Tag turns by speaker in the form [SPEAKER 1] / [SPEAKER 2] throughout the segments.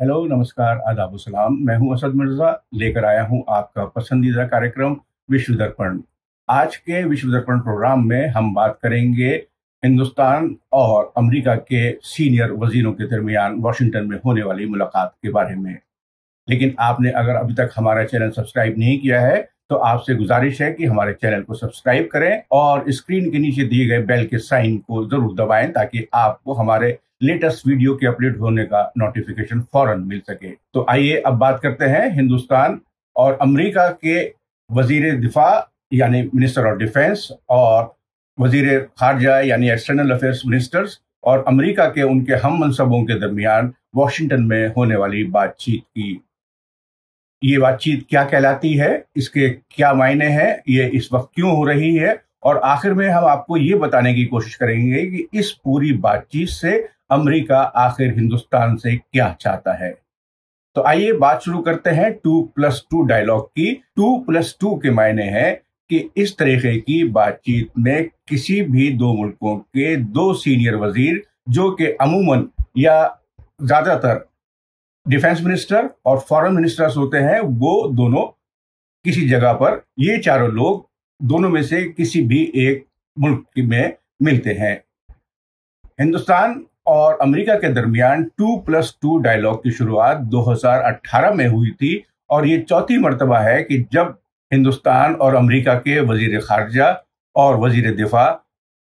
[SPEAKER 1] Hello, नमस्कार, आदाब सलाम। मैं हूं असद मिर्जा, लेकर आया हूं आपका पसंदीदा कार्यक्रम विश्व दर्पण। आज के विश्व दर्पण प्रोग्राम में हम बात करेंगे हिंदुस्तान और अमेरिका के सीनियर वजीरों के दरमियान वाशिंगटन में होने वाली मुलाकात के बारे में। लेकिन आपने अगर अभी तक हमारा चैनल सब्सक्राइब नहीं किया है तो आपसे गुजारिश है कि हमारे चैनल को सब्सक्राइब करें और स्क्रीन के नीचे दिए गए बेल के साइन को जरूर दबाएं ताकि आपको हमारे लेटेस्ट वीडियो के अपलोड होने का नोटिफिकेशन फौरन मिल सके। तो आइए अब बात करते हैं हिंदुस्तान और अमेरिका के वजीर दिफा यानी मिनिस्टर ऑफ डिफेंस और वजीर खारजा यानी एक्सटर्नल अफेयर्स मिनिस्टर्स और अमेरिका के उनके हम मनसबों के दरमियान वॉशिंगटन में होने वाली बातचीत की। ये बातचीत क्या कहलाती है, इसके क्या मायने हैं, ये इस वक्त क्यों हो रही है, और आखिर में हम आपको ये बताने की कोशिश करेंगे कि इस पूरी बातचीत से अमेरिका आखिर हिंदुस्तान से क्या चाहता है। तो आइए बात शुरू करते हैं 2+2 डायलॉग की। 2+2 के मायने हैं कि इस तरीके की बातचीत में किसी भी दो मुल्कों के दो सीनियर वजीर, जो कि अमूमन या ज्यादातर डिफेंस मिनिस्टर और फॉरेन मिनिस्टर्स होते हैं, वो दोनों किसी जगह पर, ये चारों लोग दोनों में से किसी भी एक मुल्क में मिलते हैं। हिंदुस्तान और अमेरिका के दरमियान 2+2 डायलॉग की शुरुआत 2018 में हुई थी और ये चौथी मर्तबा है कि जब हिंदुस्तान और अमेरिका के वजीर खारजा और वजीर दिफा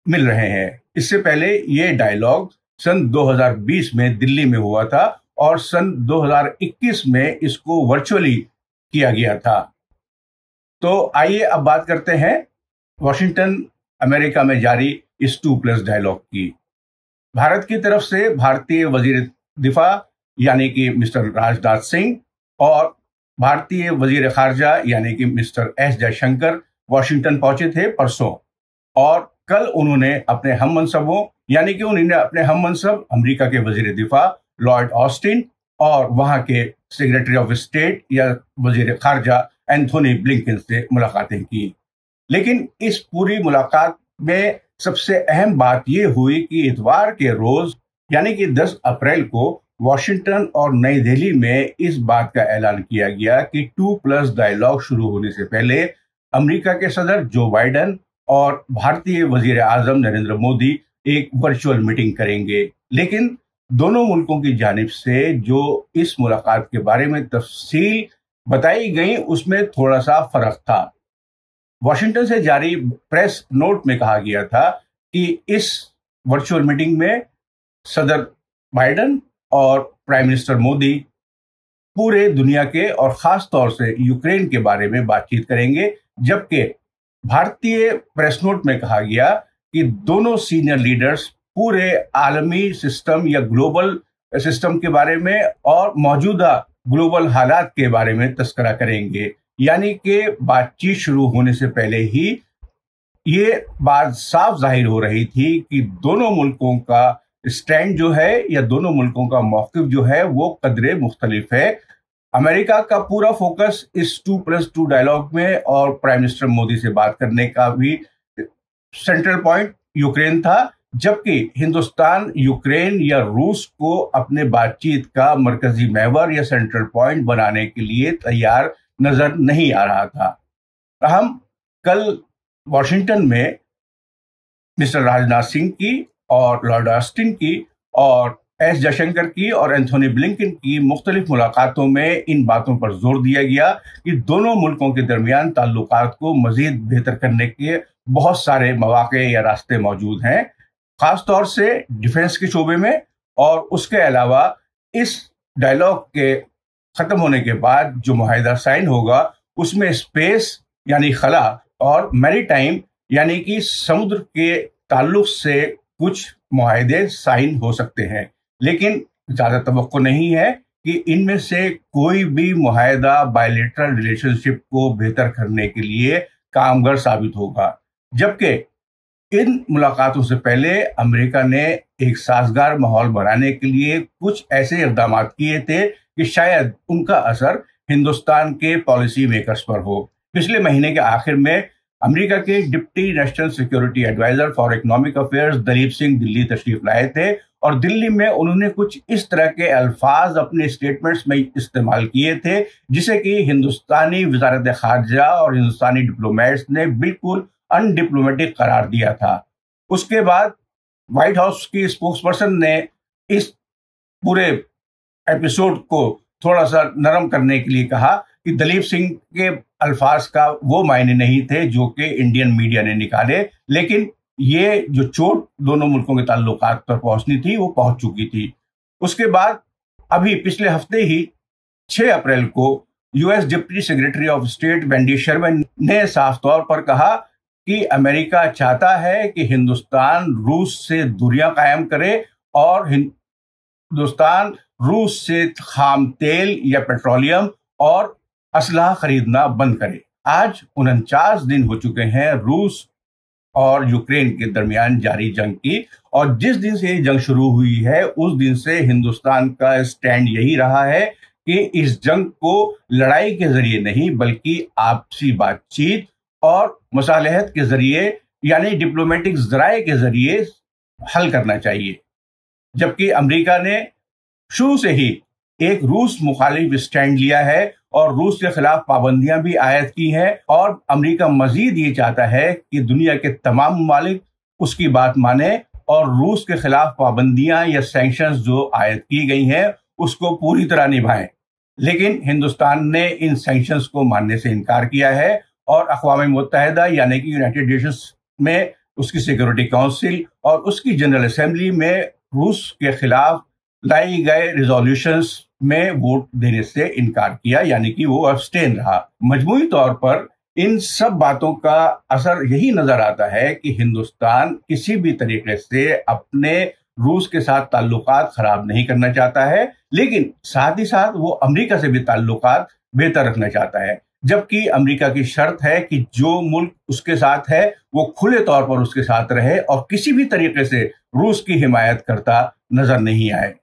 [SPEAKER 1] मिल रहे हैं। इससे पहले ये डायलॉग सन 2020 में दिल्ली में हुआ था और सन 2021 में इसको वर्चुअली किया गया था। तो आइए अब बात करते हैं वॉशिंगटन अमेरिका में जारी इस 2+ डायलॉग की। भारत की तरफ से भारतीय वजीर दिफा यानी कि मिस्टर राजनाथ सिंह और भारतीय वजीर खारजा यानी कि मिस्टर एस जयशंकर वॉशिंगटन पहुंचे थे परसों, और कल उन्होंने अपने हम मनसबों यानी कि उन्होंने अपने हम मनसब अमेरिका के वजीर दिफा लॉर्ड ऑस्टिन और वहां के सेक्रेटरी ऑफ स्टेट या वजीर खारजा एंथोनी ब्लिंकन से मुलाकातें की। लेकिन इस पूरी मुलाकात में सबसे अहम बात यह हुई कि इतवार के रोज यानी कि 10 अप्रैल को वॉशिंगटन और नई दिल्ली में इस बात का ऐलान किया गया कि 2+ डायलॉग शुरू होने से पहले अमेरिका के सदर जो बाइडेन और भारतीय वजीर आजम नरेंद्र मोदी एक वर्चुअल मीटिंग करेंगे। लेकिन दोनों मुल्कों की जानिब से जो इस मुलाकात के बारे में तफसील बताई गई उसमें थोड़ा सा फर्क था। वॉशिंगटन से जारी प्रेस नोट में कहा गया था कि इस वर्चुअल मीटिंग में सदर बाइडेन और प्राइम मिनिस्टर मोदी पूरे दुनिया के और खास तौर से यूक्रेन के बारे में बातचीत करेंगे, जबकि भारतीय प्रेस नोट में कहा गया कि दोनों सीनियर लीडर्स पूरे आलमी सिस्टम या ग्लोबल सिस्टम के बारे में और मौजूदा ग्लोबल हालात के बारे में तस्करा करेंगे। यानी कि बातचीत शुरू होने से पहले ही ये बात साफ जाहिर हो रही थी कि दोनों मुल्कों का स्टैंड जो है या दोनों मुल्कों का मौक़िफ़ जो है वो कदरे मुख्तलिफ है। अमेरिका का पूरा फोकस इस 2+2 डायलॉग में और प्राइम मिनिस्टर मोदी से बात करने का भी सेंट्रल पॉइंट यूक्रेन था, जबकि हिंदुस्तान यूक्रेन या रूस को अपने बातचीत का मरकजी महवर या सेंट्रल पॉइंट बनाने के लिए तैयार नजर नहीं आ रहा था। हम कल वॉशिंगटन में मिस्टर राजनाथ सिंह की और लॉर्ड ऑस्टिन की और एस जयशंकर की और एंथोनी ब्लिंकन की मुख्तलिफ मुलाकातों में इन बातों पर जोर दिया गया कि दोनों मुल्कों के दरमियान ताल्लुकात को मजीद बेहतर करने के बहुत सारे मौके या रास्ते मौजूद हैं, खास तौर से डिफेंस के शोबे में। और उसके अलावा इस डायलॉग के खत्म होने के बाद जो मुआहिदा साइन होगा उसमें स्पेस यानी खला और मैरीटाइम यानी कि समुद्र के ताल्लुक से कुछ मुआहिदे साइन हो सकते हैं। लेकिन ज्यादा तवक्को नहीं है कि इनमें से कोई भी मुआहिदा बायलैटरल रिलेशनशिप को बेहतर करने के लिए कामगर साबित होगा। जबकि इन मुलाकातों से पहले अमेरिका ने एक साजगार माहौल बनाने के लिए कुछ ऐसे इक़दाम किए थे कि शायद उनका असर हिंदुस्तान के पॉलिसी मेकर्स पर हो। पिछले महीने के आखिर में अमेरिका के deputy national security adviser for economic affairs Daleep Singh Delhi तशरीफ लाए थे اور دلی میں انہوں نے کچھ اس طرح کے الفاظ اپنے اسٹیٹمنٹس میں استعمال کیے تھے جسے کہ ہندوستانی وزارت خارجہ اور ہندوستانی ڈپلومیٹس نے بالکل ان ڈپلومیٹک قرار دیا تھا۔ اس کے بعد وائٹ ہاؤس کی اسپوکس پرسن نے اس پورے ایپیسوڈ کو تھوڑا سا نرم کرنے کے لیے کہا کہ دلیپ سنگھ کے الفاظ کا وہ معنی نہیں تھے جو کہ انڈین میڈیا نے نکالے، لیکن یہ جو چوٹ دونوں ملکوں کے تعلقات پر پہنچنی تھی وہ پہنچ چکی تھی۔ اس کے بعد ابھی پچھلے ہفتے ہی 6 اپریل کو U S deputy secretary of state Wendy Sharma نے صاف طور پر کہا کہ امریکہ چاہتا ہے کہ ہندوستان روس سے دوریاں قائم کرے اور ہندوستان روس سے خام تیل یا پیٹرولیم اور اسلحہ خریدنا بند کرے۔ آج 49 دن ہو چکے ہیں روس اور یوکرین کے درمیان جاری جنگ کی، اور جس دن سے یہ جنگ شروع ہوئی ہے اس دن سے ہندوستان کا اسٹینڈ یہی رہا ہے کہ اس جنگ کو لڑائی کے ذریعے نہیں بلکہ آپسی بات چیت اور مصالحت کے ذریعے یعنی ڈپلومیٹک ذرائع کے ذریعے حل کرنا چاہیے، جبکہ امریکہ نے شروع سے ہی ایک روس مخالف اسٹینڈ لیا ہے اور روس کے خلاف پابندیاں بھی عائد کی ہیں، اور امریکہ مزید یہ چاہتا ہے کہ دنیا کے تمام ممالک اس کی بات مانیں اور روس کے خلاف پابندیاں یا سینکشنز جو عائد کی گئی ہیں اس کو پوری طرح نبھائیں۔ لیکن ہندوستان نے ان سینکشنز کو ماننے سے انکار کیا ہے، اور اقوام متحدہ یعنی کہ یونائٹڈ نیشنز میں اس کی سیکورٹی کونسل اور اس کی جنرل اسمبلی میں روس کے خلاف لائی گئے ریزولوشنز میں ووٹ دینے سے انکار کیا، یعنی کہ وہ ابسٹین رہا۔ مجموعی طور پر ان سب باتوں کا اثر یہی نظر آتا ہے کہ ہندوستان کسی بھی طریقے سے اپنے روس کے ساتھ تعلقات خراب نہیں کرنا چاہتا ہے، لیکن ساتھ ہی ساتھ وہ امریکہ سے بھی تعلقات بہتر رکھنا چاہتا ہے، جبکہ امریکہ کی شرط ہے کہ جو ملک اس کے ساتھ ہے وہ کھلے طور پر اس کے ساتھ رہے اور کسی بھی طریقے سے روس کی حمایت کرتا نظر نہیں آئے۔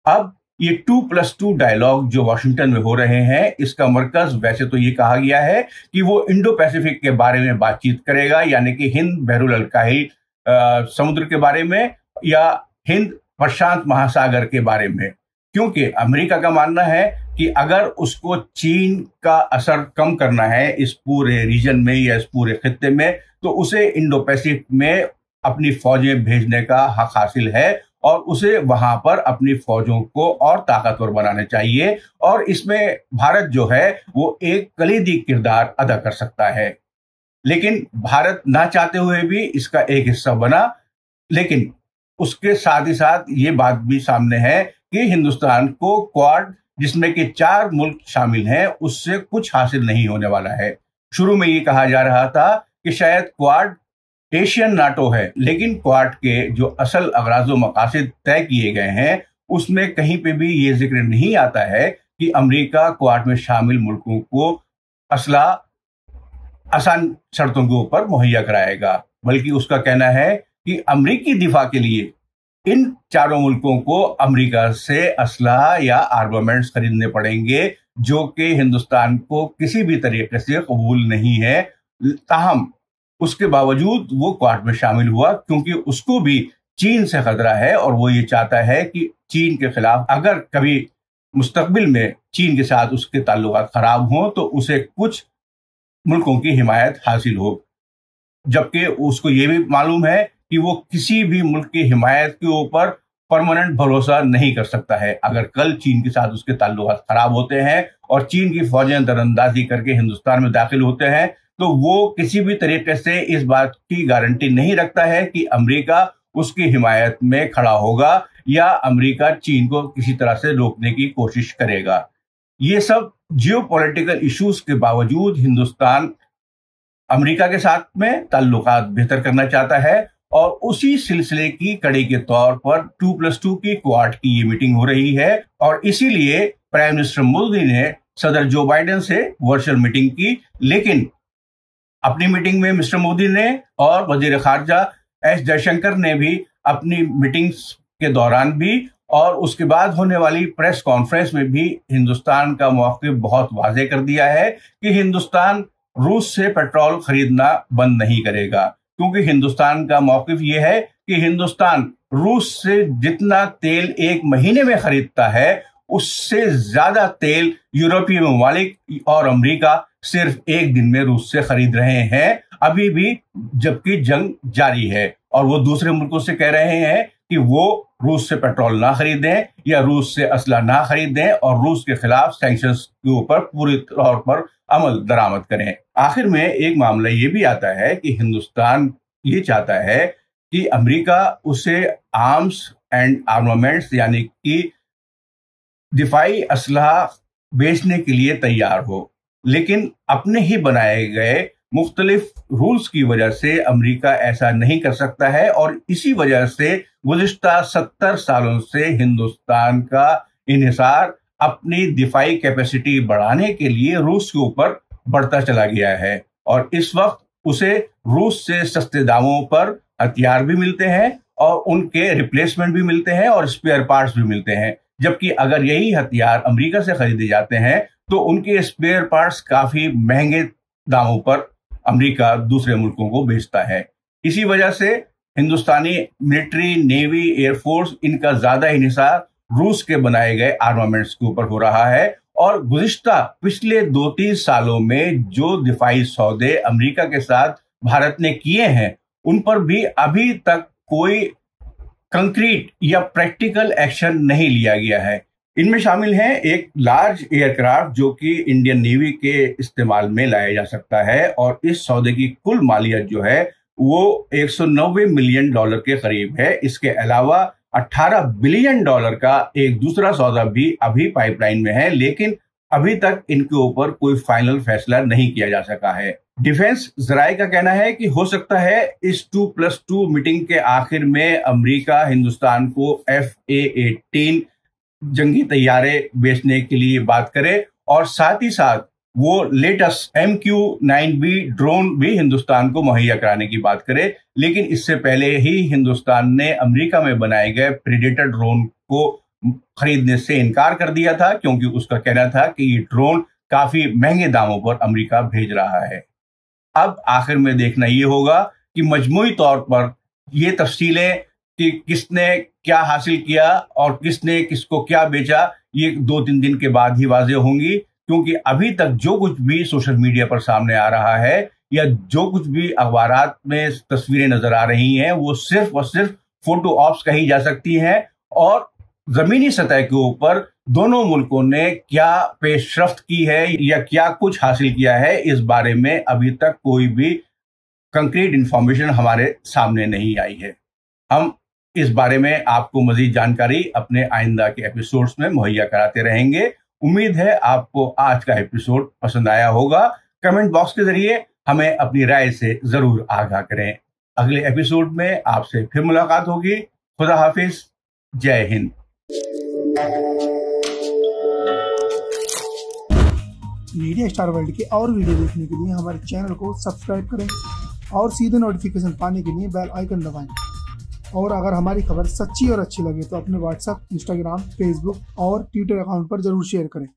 [SPEAKER 1] اب یہ 2+2 ڈائلاگ جو واشنگٹن میں ہو رہے ہیں، اس کا مرکز ویسے تو یہ کہا گیا ہے کہ وہ انڈو پیسیفک کے بارے میں بات چیت کرے گا، یعنی کہ ہند بحر الکاہل سمندر کے بارے میں یا ہند پرشانت مہاساگر کے بارے میں، کیونکہ امریکہ کا ماننا ہے کہ اگر اس کو چین کا اثر کم کرنا ہے اس پورے ریجن میں یا اس پورے خطے میں تو اسے انڈو پیسیفک میں اپنی فوجیں بھیجنے کا حق حاصل ہے، اور اسے وہاں پر اپنی فوجوں کو اور طاقتور بنانا چاہیے، اور اس میں بھارت جو ہے وہ ایک کلیدی کردار ادا کر سکتا ہے۔ لیکن بھارت نہ چاہتے ہوئے بھی اس کا ایک حصہ بنا، لیکن اس کے ساتھ ہی ساتھ یہ بات بھی سامنے ہے کہ ہندوستان کو کوارڈ جس میں کہ 4 ملک شامل ہیں اس سے کچھ حاصل نہیں ہونے والا ہے۔ شروع میں یہ کہا جا رہا تھا کہ شاید کوارڈ ایشین ناٹو ہے، لیکن کوارڈ کے جو اصل اغراض و مقاصد طے کیے گئے ہیں اس میں کہیں پہ بھی یہ ذکر نہیں آتا ہے کہ امریکہ کوارڈ میں شامل ملکوں کو اسلحہ آسان شرطوں کے اوپر مہیا کرائے گا، بلکہ اس کا کہنا ہے کہ امریکی دفاع کے لیے ان 4 ملکوں کو امریکہ سے اسلحہ یا آرمامنٹس خریدنے پڑیں گے جو کہ ہندوستان کو کسی بھی طریقے سے قبول نہیں ہے۔ تاہم اس کے باوجود وہ کوارڈ میں شامل ہوا کیونکہ اس کو بھی چین سے خطرہ ہے، اور وہ یہ چاہتا ہے کہ چین کے خلاف اگر کبھی مستقبل میں چین کے ساتھ اس کے تعلقات خراب ہوں تو اسے کچھ ملکوں کی حمایت حاصل ہو، جبکہ اس کو یہ بھی معلوم ہے کہ وہ کسی بھی ملک کی حمایت کے اوپر پرماننٹ بھروسہ نہیں کر سکتا ہے۔ اگر کل چین کے ساتھ اس کے تعلقات خراب ہوتے ہیں اور چین کی فوجیں در اندازی کر کے ہندوستان میں داخل ہوتے ہیں تو وہ کسی بھی طریقے سے اس بات کی گارنٹی نہیں رکھتا ہے کہ امریکہ اس کی حمایت میں کھڑا ہوگا یا امریکہ چین کو کسی طرح سے روکنے کی کوشش کرے گا۔ یہ سب جیو پولیٹیکل ایشوز کے باوجود ہندوستان امریکہ کے ساتھ میں تعلقات بہتر کرنا چاہتا ہے، اور اسی سلسلے کی کڑی کے طور پر 2+2 کی کوارڈ کی یہ میٹنگ ہو رہی ہے، اور اسی لیے پرائم منسٹر مودی نے صدر جو بائیڈن سے ورچوئل میٹنگ کی، لیکن اپنی میٹنگ میں مسٹر مودی نے اور وزیر خارجہ ایس جے شنکر نے بھی اپنی میٹنگز کے دوران بھی اور اس کے بعد ہونے والی پریس کانفرنس میں بھی ہندوستان کا موقف بہت واضح کر دیا ہے کہ ہندوستان روس سے پیٹرول خریدنا بند نہیں کرے گا، کیونکہ ہندوستان کا موقف یہ ہے کہ ہندوستان रूस से जितना तेल एक महीने में खरीदता है उससे ज्यादा तेल यूरोपीय ममालिक और अमेरिका सिर्फ एक दिन में रूस से खरीद रहे हैं अभी भी, जबकि जंग जारी है। और वो दूसरे मुल्कों से कह रहे हैं कि वो रूस से पेट्रोल ना खरीदें या रूस से असला ना खरीदें और रूस के खिलाफ सैंक्शंस के ऊपर पूरी तौर पर अमल दरामद करें। आखिर में एक मामला ये भी आता है कि हिंदुस्तान ये चाहता है कि अमेरिका उसे आर्म्स एंड आर्मामेंट्स यानी कि दिफाई असलहा बेचने के लिए तैयार हो, लेकिन अपने ही बनाए गए मुख्तलिफ रूल्स की वजह से अमेरिका ऐसा नहीं कर सकता है। और इसी वजह से गुज़िश्ता 70 सालों से हिंदुस्तान का इन्हिसार अपनी दिफाई कैपेसिटी बढ़ाने के लिए रूस के ऊपर बढ़ता चला गया है। और इस वक्त उसे रूस से सस्ते दामों पर हथियार भी मिलते हैं और उनके रिप्लेसमेंट भी मिलते हैं और स्पेयर पार्ट्स भी मिलते हैं, जबकि अगर यही हथियार अमेरिका से खरीदे जाते हैं तो उनके स्पेयर पार्ट्स काफी महंगे दामों पर अमेरिका दूसरे मुल्कों को बेचता है। इसी वजह से हिंदुस्तानी मिलिट्री, नेवी, एयरफोर्स इनका ज्यादा इन्हिसार रूस के बनाए गए आर्मामेंट्स के ऊपर हो रहा है। और गुज़िश्ता पिछले 2-3 सालों में जो दिफाई सौदे अमेरिका के साथ भारत ने किए हैं उन पर भी अभी तक कोई कंक्रीट या प्रैक्टिकल एक्शन नहीं लिया गया है। इनमें शामिल है एक लार्ज एयरक्राफ्ट जो कि इंडियन नेवी के इस्तेमाल में लाया जा सकता है और इस सौदे की कुल मालियत जो है वो $190 मिलियन के करीब है। इसके अलावा $18 बिलियन का एक दूसरा सौदा भी अभी पाइपलाइन में है, लेकिन अभी तक इनके ऊपर कोई फाइनल फैसला नहीं किया जा सका है। डिफेंस जराये का कहना है कि हो सकता है इस 2+2 मीटिंग के आखिर में अमेरिका हिंदुस्तान को FA-18 जंगी तैयारे बेचने के लिए बात करे और साथ ही साथ वो लेटेस्ट MQ-9B ड्रोन भी हिंदुस्तान को मुहैया कराने की बात करे। लेकिन इससे पहले ही हिंदुस्तान ने अमेरिका में बनाए गए प्रेडेटर ड्रोन को खरीदने से इनकार कर दिया था, क्योंकि उसका कहना था कि ये ड्रोन काफी महंगे दामों पर अमेरिका भेज रहा है। अब आखिर में देखना ये होगा कि मजमूई तौर पर ये तफसीलें कि किसने क्या हासिल किया और किसने किसको क्या बेचा, ये 2-3 दिन के बाद ही वाज़ेह होंगी, क्योंकि अभी तक जो कुछ भी सोशल मीडिया पर सामने आ रहा है या जो कुछ भी अखबारात में तस्वीरें नजर आ रही हैं वो सिर्फ और सिर्फ फोटो ऑप्स कही जा सकती हैं और जमीनी सतह के ऊपर दोनों मुल्कों ने क्या पेशरफ्त की है या क्या कुछ हासिल किया है इस बारे में अभी तक कोई भी कंक्रीट इंफॉर्मेशन हमारे सामने नहीं आई है। हम इस बारे में आपको मजीद जानकारी अपने आइंदा के एपिसोड्स में मुहैया कराते रहेंगे। उम्मीद है आपको आज का एपिसोड पसंद आया होगा। कमेंट बॉक्स के जरिए हमें अपनी राय से जरूर आगाह करें। अगले एपिसोड में आपसे फिर मुलाकात होगी। खुदा हाफिज, जय हिंद।
[SPEAKER 2] मीडिया स्टार वर्ल्ड के और वीडियो देखने के लिए हमारे चैनल को सब्सक्राइब करें और सीधे नोटिफिकेशन पाने के लिए बेल आइकन दबाएं। और अगर हमारी खबर सच्ची और अच्छी लगे तो अपने व्हाट्सएप, इंस्टाग्राम, फेसबुक और ट्विटर अकाउंट पर जरूर शेयर करें।